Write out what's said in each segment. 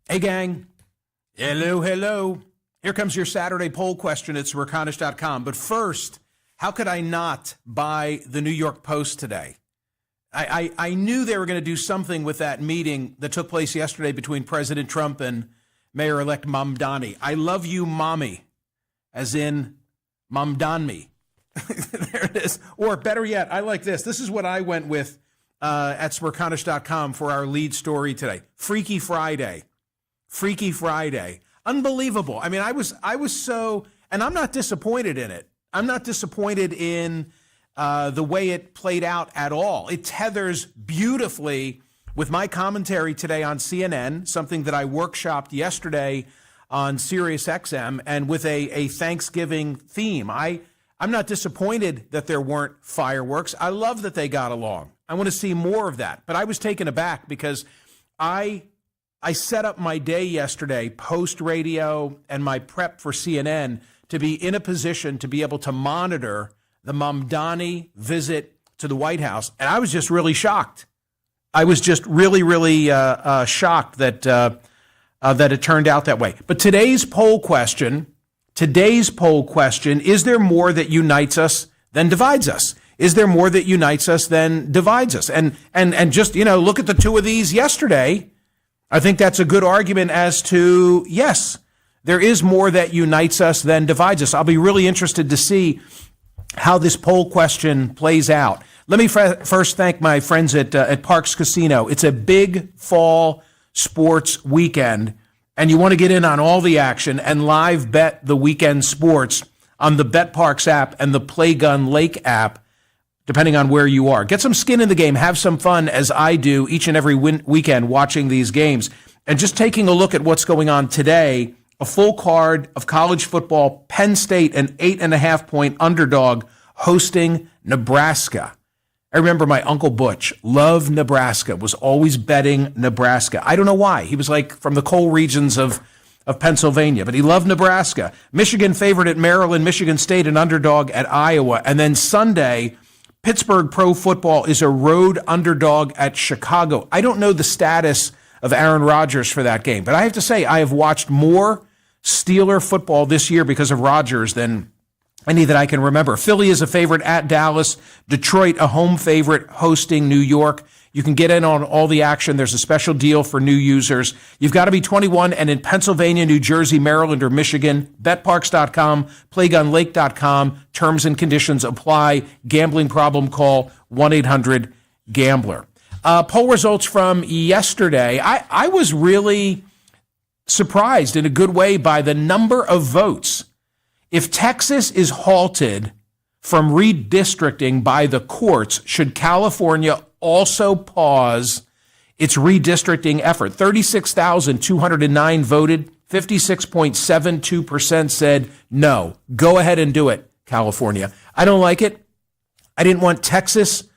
Hey, gang. Hello, hello. Here comes your Saturday poll question at Smerconish.com. But first, how could I not buy the New York Post today? I knew they were going to do something with that meeting that took place yesterday between President Trump and Mayor-elect Mamdani. I love you, Mommy, as in Mamdani. There it is. Or better yet, I like this. This is what I went with at Smerconish.com for our lead story today. Freaky Friday. Freaky Friday. Unbelievable. I mean, I was so, and I'm not disappointed in it. I'm not disappointed in the way it played out at all. It tethers beautifully with my commentary today on CNN, something that I workshopped yesterday on SiriusXM, and with a Thanksgiving theme. I'm not disappointed that there weren't fireworks. I love that they got along. I want to see more of that. But I was taken aback because I set up my day yesterday, post-radio and my prep for CNN, to be in a position to be able to monitor the Mamdani visit to the White House. And I was just really shocked. I was just really shocked that it turned out that way. But today's poll question, is there more that unites us than divides us? Is there more that unites us than divides us? And just, look at the two of these yesterday. I think that's a good argument as to, yes, there is more that unites us than divides us. I'll be really interested to see how this poll question plays out. Let me first thank my friends at Parks Casino. It's a big fall sports weekend, and you want to get in on all the action and live bet the weekend sports on the BetParks app and the Playgun Lake app, depending on where you are. Get some skin in the game. Have some fun, as I do each and every weekend watching these games. And just taking a look at what's going on today, a full card of college football, Penn State, an 8.5-point underdog hosting Nebraska. I remember my Uncle Butch loved Nebraska, was always betting Nebraska. I don't know why. He was like from the coal regions of Pennsylvania, but he loved Nebraska. Michigan favored at Maryland, Michigan State an underdog at Iowa. And then Sunday, Pittsburgh Pro Football is a road underdog at Chicago. I don't know the status of Aaron Rodgers for that game, but I have to say I have watched more Steeler football this year because of Rodgers than any that I can remember. Philly is a favorite at Dallas. Detroit, a home favorite, hosting New York. You can get in on all the action. There's a special deal for new users. You've got to be 21 and in Pennsylvania, New Jersey, Maryland, or Michigan. BetParks.com, PlayGunLake.com. Terms and conditions apply. Gambling problem, call 1-800-GAMBLER. Poll results from yesterday. I was really surprised in a good way by the number of votes. If Texas is halted from redistricting by the courts, should California also pause its redistricting effort? 36,209 voted. 56.72% said no. Go ahead and do it, California. I don't like it. I didn't want Texas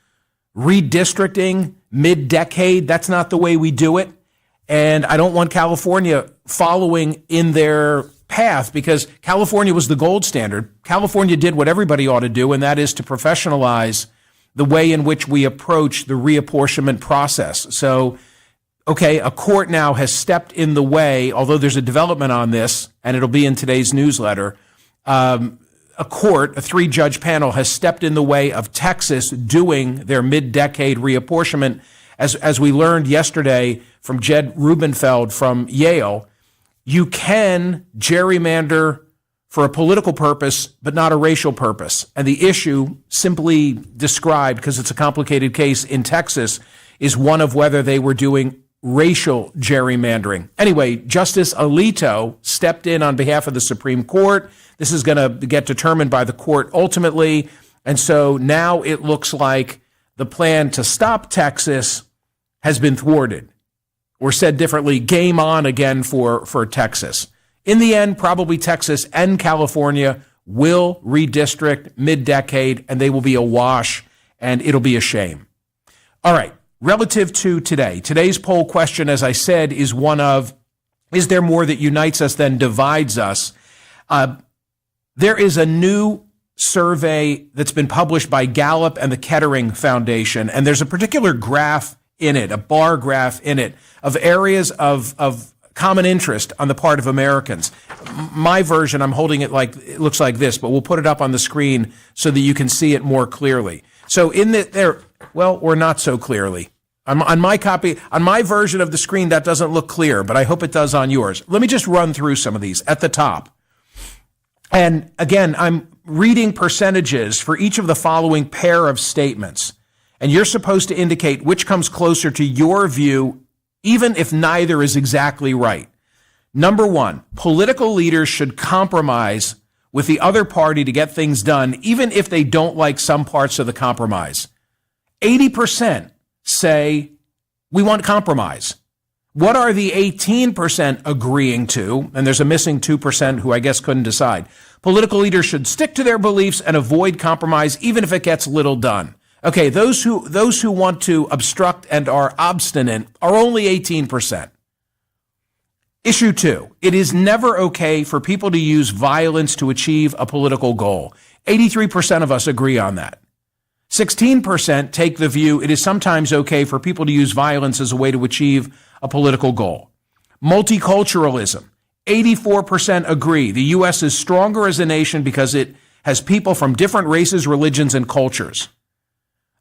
redistricting mid-decade. That's not the way we do it. And I don't want California following in their path, because California was the gold standard. California did what everybody ought to do, and that is to professionalize the way in which we approach the reapportionment process. So, okay, a court now has stepped in the way, although there's a development on this, and it'll be in today's newsletter. A three-judge panel has stepped in the way of Texas doing their mid-decade reapportionment. As we learned yesterday from Jed Rubenfeld from Yale, you can gerrymander for a political purpose, but not a racial purpose. And the issue, simply described, because it's a complicated case in Texas, is one of whether they were doing racial gerrymandering. Anyway, Justice Alito stepped in on behalf of the Supreme Court. This is going to get determined by the court ultimately. And so now it looks like the plan to stop Texas has been thwarted. Or said differently, game on again for Texas. In the end, probably Texas and California will redistrict mid-decade, and they will be awash, and it'll be a shame. All right, relative to today, today's poll question, as I said, is one of, is there more that unites us than divides us? There is a new survey that's been published by Gallup and the Kettering Foundation, and there's a particular graph in it, a bar graph in it, of areas of common interest on the part of Americans. My version, I'm holding it like, it looks like this, but we'll put it up on the screen so that you can see it more clearly. So or not so clearly. On my copy, on my version of the screen, that doesn't look clear, but I hope it does on yours. Let me just run through some of these at the top. And again, I'm reading percentages for each of the following pair of statements. And you're supposed to indicate which comes closer to your view, even if neither is exactly right. Number one, political leaders should compromise with the other party to get things done, even if they don't like some parts of the compromise. 80% say we want compromise. What are the 18% agreeing to? And there's a missing 2% who I guess couldn't decide. Political leaders should stick to their beliefs and avoid compromise, even if it gets little done. Okay, those who want to obstruct and are obstinate are only 18%. Issue 2, it is never okay for people to use violence to achieve a political goal. 83% of us agree on that. 16% take the view it is sometimes okay for people to use violence as a way to achieve a political goal. Multiculturalism, 84% agree the U.S. is stronger as a nation because it has people from different races, religions, and cultures.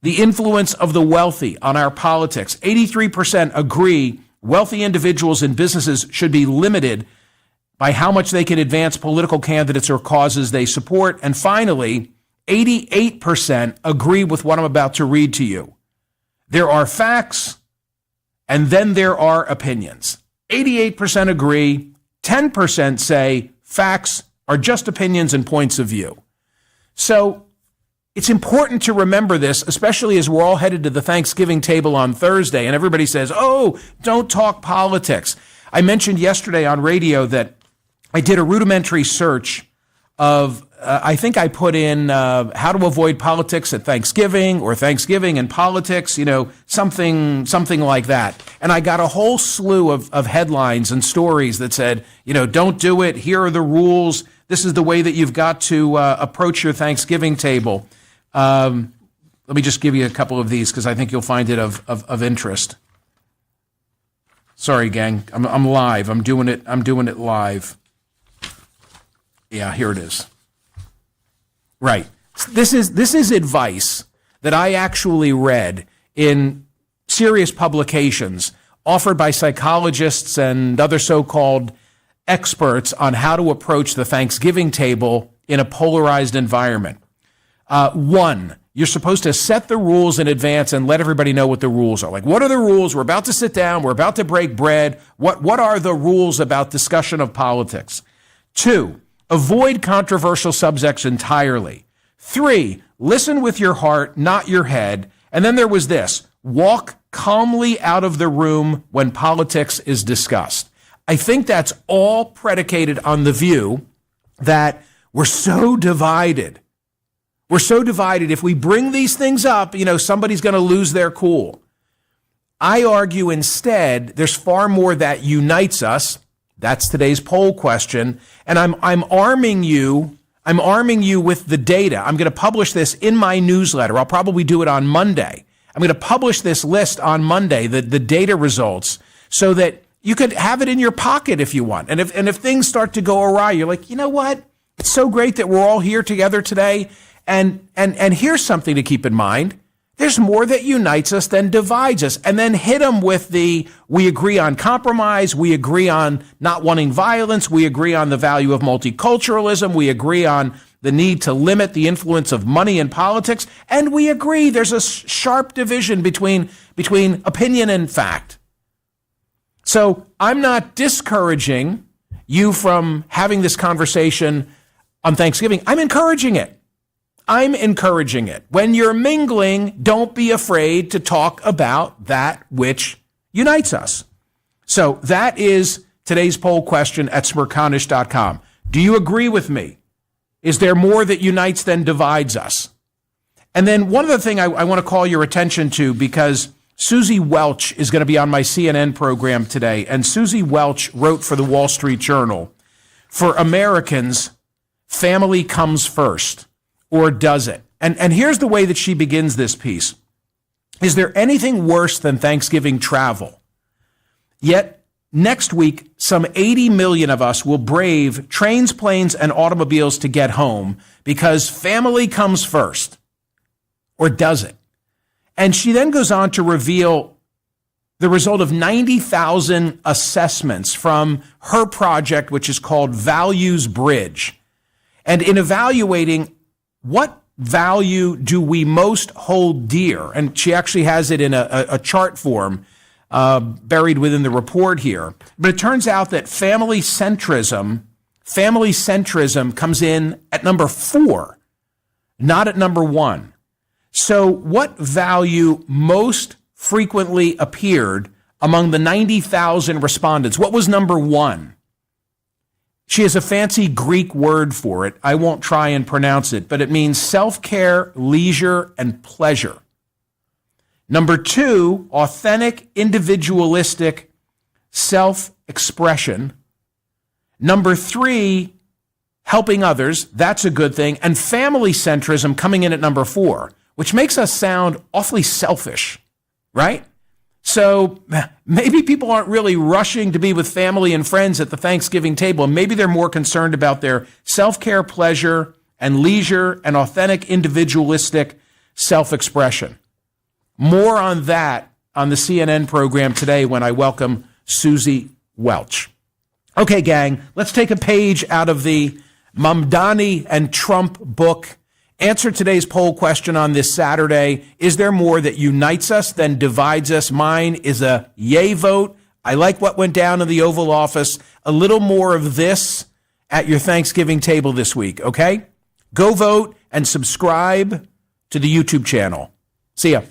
The influence of the wealthy on our politics, 83% agree wealthy individuals and businesses should be limited by how much they can advance political candidates or causes they support. And finally, 88% agree with what I'm about to read to you. There are facts, and then there are opinions. 88% agree, 10% say facts are just opinions and points of view. So it's important to remember this, especially as we're all headed to the Thanksgiving table on Thursday, and everybody says, oh, don't talk politics. I mentioned yesterday on radio that I did a rudimentary search of, I think I put in how to avoid politics at Thanksgiving or Thanksgiving and politics, something like that. And I got a whole slew of headlines and stories that said, don't do it. Here are the rules. This is the way that you've got to approach your Thanksgiving table. Let me just give you a couple of these because I think you'll find it of interest. Sorry, gang. I'm live. I'm doing it live. Yeah, here it is. Right. This is advice that I actually read in serious publications offered by psychologists and other so-called experts on how to approach the Thanksgiving table in a polarized environment. One, you're supposed to set the rules in advance and let everybody know what the rules are. Like, what are the rules? We're about to sit down. We're about to break bread. What are the rules about discussion of politics? 2, avoid controversial subjects entirely. 3, listen with your heart, not your head. And then there was this, walk calmly out of the room when politics is discussed. I think that's all predicated on the view that we're so divided. We're so divided. If we bring these things up, somebody's going to lose their cool. I argue instead, there's far more that unites us. That's today's poll question. And I'm arming you with the data. I'm going to publish this in my newsletter. I'll probably do it on Monday. I'm going to publish this list on Monday, the data results, so that you could have it in your pocket if you want. And if things start to go awry, you're like, you know what? It's so great that we're all here together today. And here's something to keep in mind. There's more that unites us than divides us. And then hit them with we agree on compromise, we agree on not wanting violence, we agree on the value of multiculturalism, we agree on the need to limit the influence of money in politics, and we agree there's a sharp division between opinion and fact. So I'm not discouraging you from having this conversation on Thanksgiving. I'm encouraging it. When you're mingling, don't be afraid to talk about that which unites us. So that is today's poll question at Smerconish.com. Do you agree with me? Is there more that unites than divides us? And then one other thing I want to call your attention to, because Susie Welch is going to be on my CNN program today, and Susie Welch wrote for the Wall Street Journal, for Americans, family comes first. Or does it? And here's the way that she begins this piece. Is there anything worse than Thanksgiving travel? Yet next week, some 80 million of us will brave trains, planes, and automobiles to get home because family comes first. Or does it? And she then goes on to reveal the result of 90,000 assessments from her project, which is called Values Bridge. And in evaluating what value do we most hold dear, and she actually has it in a chart form buried within the report here. But it turns out that family centrism comes in at number 4, not at number 1. So what value most frequently appeared among the 90,000 respondents? What was number 1? She has a fancy Greek word for it. I won't try and pronounce it, but it means self-care, leisure, and pleasure. Number 2, authentic, individualistic self-expression. Number 3, helping others. That's a good thing. And family centrism coming in at number 4, which makes us sound awfully selfish, right? So maybe people aren't really rushing to be with family and friends at the Thanksgiving table. Maybe they're more concerned about their self-care, pleasure, and leisure, and authentic, individualistic self-expression. More on that on the CNN program today when I welcome Susie Welch. Okay, gang, let's take a page out of the Mamdani and Trump book. Answer today's poll question on this Saturday. Is there more that unites us than divides us? Mine is a yay vote. I like what went down in the Oval Office. A little more of this at your Thanksgiving table this week, okay? Go vote and subscribe to the YouTube channel. See ya.